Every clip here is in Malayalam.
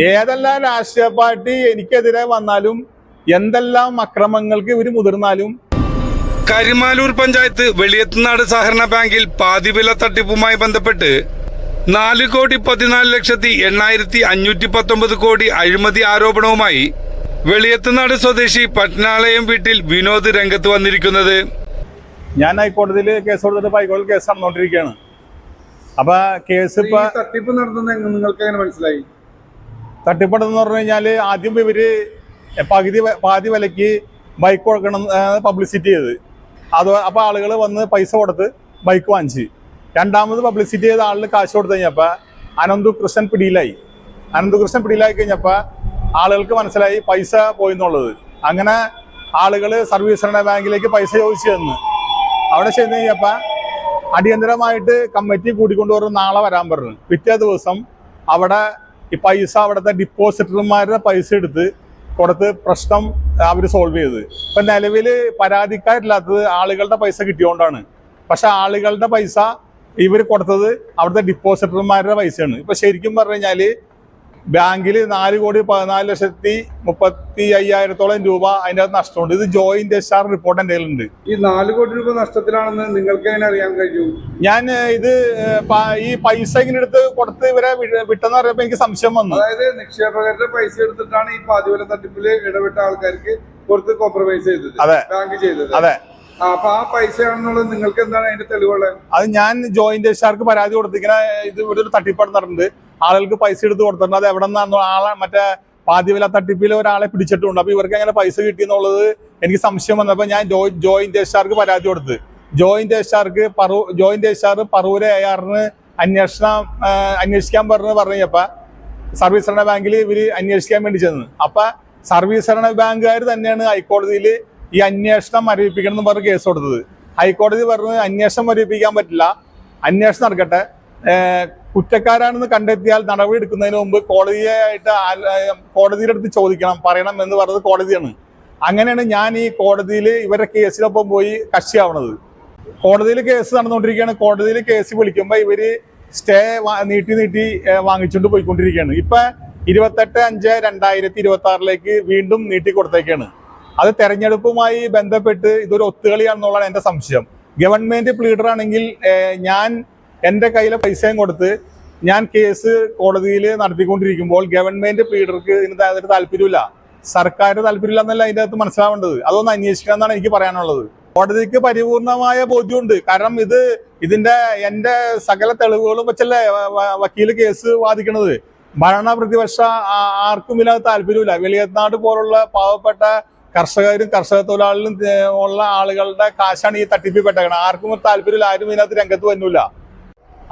ഏതെല്ലാം രാഷ്ട്രീയ പാർട്ടി എനിക്കെതിരെ വന്നാലും എന്തെല്ലാം അക്രമങ്ങൾക്ക് ഇവർ മുതിർന്നാലും. കരിമാലൂർ പഞ്ചായത്ത് വെളിയത്തുനാട് സഹകരണ ബാങ്കിൽ പാതിവില തട്ടിപ്പുമായി ബന്ധപ്പെട്ട് 4,14,819,519 കോടി അഴിമതി ആരോപണവുമായി വെളിയത്തുനാട് സ്വദേശി പട്നാലയം വീട്ടിൽ വിനോദ് രംഗത്ത് വന്നിരിക്കുന്നത്. ഞാൻ ഹൈക്കോടതിയിൽ കേസ് കൊടുത്തിട്ട് ഹൈക്കോടതിയിൽ കേസ് നടന്നുകൊണ്ടിരിക്കുകയാണ്. അപ്പൊ കേസ് തട്ടിപ്പ് നടത്തുന്ന നിങ്ങൾക്ക് എങ്ങനെ മനസ്സിലായി? തട്ടിപ്പെടുന്നു പറഞ്ഞു കഴിഞ്ഞാൽ ആദ്യം ഇവര് പാതി വിലയ്ക്ക് ബൈക്ക് കൊടുക്കണം പബ്ലിസിറ്റി ചെയ്ത് അപ്പോൾ ആളുകൾ വന്ന് പൈസ കൊടുത്ത് ബൈക്ക് വാങ്ങിച്ച്. രണ്ടാമത് പബ്ലിസിറ്റി ചെയ്ത ആളിന് കാശ് കൊടുത്തു കഴിഞ്ഞപ്പോൾ അനന്തുകൃഷ്ണൻ പിടിയിലായി കഴിഞ്ഞപ്പോൾ ആളുകൾക്ക് മനസ്സിലായി പൈസ പോയി എന്നുള്ളത്. അങ്ങനെ ആളുകൾ സർവീസ് സഹകരണ ബാങ്കിലേക്ക് പൈസ ചോദിച്ചു തന്നു. അവിടെ ചെന്ന് കഴിഞ്ഞപ്പോൾ അടിയന്തരമായിട്ട് കമ്മിറ്റി കൂട്ടിക്കൊണ്ടുവരും, നാളെ വരാൻ പറഞ്ഞു. പിറ്റേ ദിവസം അവിടെ ഈ പൈസ അവിടുത്തെ ഡിപ്പോസിറ്റർമാരുടെ പൈസ എടുത്ത് കൊടുത്ത് പ്രശ്നം അവർ സോൾവ് ചെയ്ത്. ഇപ്പം നിലവിൽ പരാതിക്കാരില്ലാത്തത് ആളുകളുടെ പൈസ കിട്ടിയോണ്ടാണ്. പക്ഷെ ആളുകളുടെ പൈസ ഇവർ കൊടുത്തത് അവിടുത്തെ ഡിപ്പോസിറ്റർമാരുടെ പൈസയാണ്. ഇപ്പം ശരിക്കും പറഞ്ഞു കഴിഞ്ഞാൽ ബാങ്കിൽ 4,14,30,50,000 രൂപ അതിൻ്റെ അകത്ത് നഷ്ടമുണ്ട്. ഇത് ജോയിന്റ് SR റിപ്പോർട്ട് എൻ്റെ കയ്യിലുണ്ട്. ഈ 4 കോടി രൂപ നഷ്ടത്തിലാണെന്ന് നിങ്ങൾക്ക് എങ്ങനെ അറിയാൻ കഴിയും? ഞാൻ ഇത് ഈ പൈസ ഇങ്ങനെ എടുത്ത് കൊടുത്ത് ഇവരെ വിട്ടെന്ന് പറയുമ്പോൾ എനിക്ക് സംശയം വന്നു. അതായത് നിക്ഷേപകരുടെ പൈസ എടുത്തിട്ടാണ് ഈ പാതിവില തട്ടിപ്പില് ഇടപെട്ട ആൾക്കാർക്ക് കൊടുത്ത് കോംപ്രമൈസ് ചെയ്തത്, ബാങ്ക് ചെയ്തത്. അതെ. അപ്പൊ ആ പൈസയാണെന്നുള്ളത് നിങ്ങൾക്ക് എന്താണ് അതിന്റെ തെളിവുള്ളത്? അത് ഞാൻ ജോയിന്റ് SRക്ക് പരാതി കൊടുത്തിങ്ങനെ ഇത് ഇവിടെ ഒരു തട്ടിപ്പാട് നടന്നിട്ടുണ്ട്, ആളുകൾക്ക് പൈസ എടുത്ത് കൊടുത്തിട്ടുണ്ട്. അത് എവിടെ നിന്നാണോ ആളെ മറ്റേ പാതിവില തട്ടിപ്പിൽ ഒരാളെ പിടിച്ചിട്ടുണ്ട്. അപ്പൊ ഇവർക്ക് എങ്ങനെ പൈസ കിട്ടിയെന്നുള്ളത് എനിക്ക് സംശയം വന്നപ്പോൾ ഞാൻ ജോയിന്റ് SRക്ക് പരാതി കൊടുത്ത്. ജോയിന്റ് SR പറവൂര് ARന് അന്വേഷിക്കാൻ പറഞ്ഞപ്പോ സർവീസ് സഹകരണ ബാങ്കിൽ ഇവര് അന്വേഷിക്കാൻ വേണ്ടി ചെന്ന്. അപ്പൊ സർവീസ് സഹകരണ ബാങ്കുകാർ തന്നെയാണ് ഹൈക്കോടതിയിൽ ഈ അന്വേഷണം മരവിപ്പിക്കണം എന്ന് പറഞ്ഞ് കേസ് കൊടുത്തത്. ഹൈക്കോടതി പറഞ്ഞ് അന്വേഷണം മരവിപ്പിക്കാൻ പറ്റില്ല, അന്വേഷണം നടക്കട്ടെ, കുറ്റക്കാരാണെന്ന് കണ്ടെത്തിയാൽ നടപടി എടുക്കുന്നതിന് മുമ്പ് കോടതിയുടെ അടുത്ത് പറയണം എന്ന് പറഞ്ഞത് കോടതിയാണ്. അങ്ങനെയാണ് ഞാൻ ഈ കോടതിയിൽ ഇവരുടെ കേസിനൊപ്പം പോയി കക്ഷിയാവണത്. കോടതിയിൽ കേസ് നടന്നുകൊണ്ടിരിക്കുകയാണ്. കോടതിയിൽ കേസ് വിളിക്കുമ്പോൾ ഇവര് സ്റ്റേ നീട്ടി വാങ്ങിച്ചുകൊണ്ട് പോയിക്കൊണ്ടിരിക്കുകയാണ്. ഇപ്പൊ 28/5/2026 വീണ്ടും നീട്ടി കൊടുത്തേക്കാണ്. അത് തെരഞ്ഞെടുപ്പുമായി ബന്ധപ്പെട്ട് ഇതൊരു ഒത്തുകളിയാണെന്നുള്ളതാണ് എൻ്റെ സംശയം. ഗവൺമെന്റ് പ്ലീഡർ ആണെങ്കിൽ ഞാൻ എൻ്റെ കയ്യിലെ പൈസയും കൊടുത്ത് ഞാൻ കേസ് കോടതിയിൽ നടത്തിക്കൊണ്ടിരിക്കുമ്പോൾ ഗവൺമെന്റ് പ്ലീഡർക്ക് ഇതിന് താല്പര്യമില്ല, സർക്കാർ താല്പര്യമില്ല എന്നല്ല അതിൻ്റെ അകത്ത് മനസ്സിലാവേണ്ടത്. അതൊന്ന് അന്വേഷിക്കണം എന്നാണ് എനിക്ക് പറയാനുള്ളത്. കോടതിക്ക് പരിപൂർണമായ ബോധ്യമുണ്ട്. കാരണം ഇതിന്റെ എൻ്റെ സകല തെളിവുകളും വെച്ചല്ലേ വക്കീല് കേസ് വാദിക്കണത്. ഭരണ പ്രതിപക്ഷ ആർക്കും ഇതിനകത്ത് താല്പര്യമില്ല. വെളിയത്തുനാട് പോലുള്ള പാവപ്പെട്ട കർഷകരും കർഷക തൊഴിലാളികളും ഉള്ള ആളുകളുടെ കാശാണ് ഈ തട്ടിപ്പിൽ പെട്ടേക്കണം. ആർക്കും താല്പര്യമില്ല, ആരും ഇതിനകത്ത് രംഗത്ത് വന്നില്ല.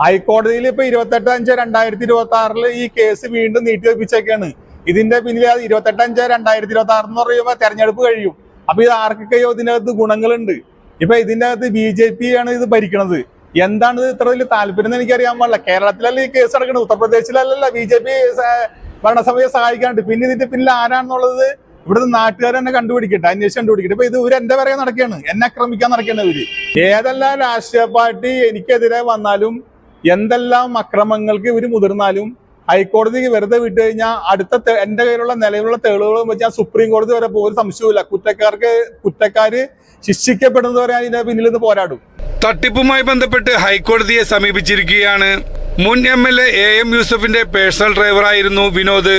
ഹൈക്കോടതിയിൽ ഇപ്പൊ 28/5/2026 ഈ കേസ് വീണ്ടും നീട്ടിവെപ്പിച്ചേക്കാണ്. ഇതിന്റെ പിന്നിൽ 28/5/2026 എന്ന് പറയുമ്പോൾ തെരഞ്ഞെടുപ്പ് കഴിയും. അപ്പൊ ഇത് ആർക്കൊക്കെയോ ഇതിനകത്ത് ഗുണങ്ങളുണ്ട്. ഇപ്പൊ ഇതിന്റെ അകത്ത് BJP ആണ് ഇത് ഭരിക്കണത്. എന്താണ് ഇത് ഇത്ര വലിയ താല്പര്യം എന്ന് എനിക്കറിയാൻ പാടില്ല. കേരളത്തിലല്ല ഈ കേസ് നടക്കുന്നത്, ഉത്തർപ്രദേശിലല്ല BJP ഭരണസഭയെ സഹായിക്കാനുണ്ട്. പിന്നെ ഇതിന്റെ പിന്നിൽ ആരാണെന്നുള്ളത് ഇവിടുത്തെ നാട്ടുകാർ തന്നെ കണ്ടുപിടിക്കട്ടെ, അന്വേഷണം കണ്ടുപിടിക്കട്ടെ. ഇപ്പൊ ഇത് ഇവർ എന്റെ പറയാൻ നടക്കുകയാണ്, എന്നെ ആക്രമിക്കാൻ നടക്കുകയാണ് ഇവര്. ഏതെല്ലാം രാഷ്ട്രീയ പാർട്ടി എനിക്കെതിരെ വന്നാലും എന്തെല്ലാം അക്രമങ്ങൾക്ക് ഇവർ മുതിർന്നാലും ഹൈക്കോടതിക്ക് വെറുതെ വിട്ടു കഴിഞ്ഞാൽ അടുത്ത എന്റെ കയ്യിലുള്ള നിലവിലുള്ള തെളിവുകളും വെച്ച് ഞാൻ സുപ്രീം കോടതി വരെ പോകുന്ന സംശയമില്ല. കുറ്റക്കാര് ശിക്ഷിക്കപ്പെടുന്നവരെ അതിന്റെ പിന്നിൽ നിന്ന് പോരാടും. തട്ടിപ്പുമായി ബന്ധപ്പെട്ട് ഹൈക്കോടതിയെ സമീപിച്ചിരിക്കുകയാണ്. മുൻ MLA AM യൂസഫിന്റെ പേഴ്സണൽ ഡ്രൈവറായിരുന്നു വിനോദ്.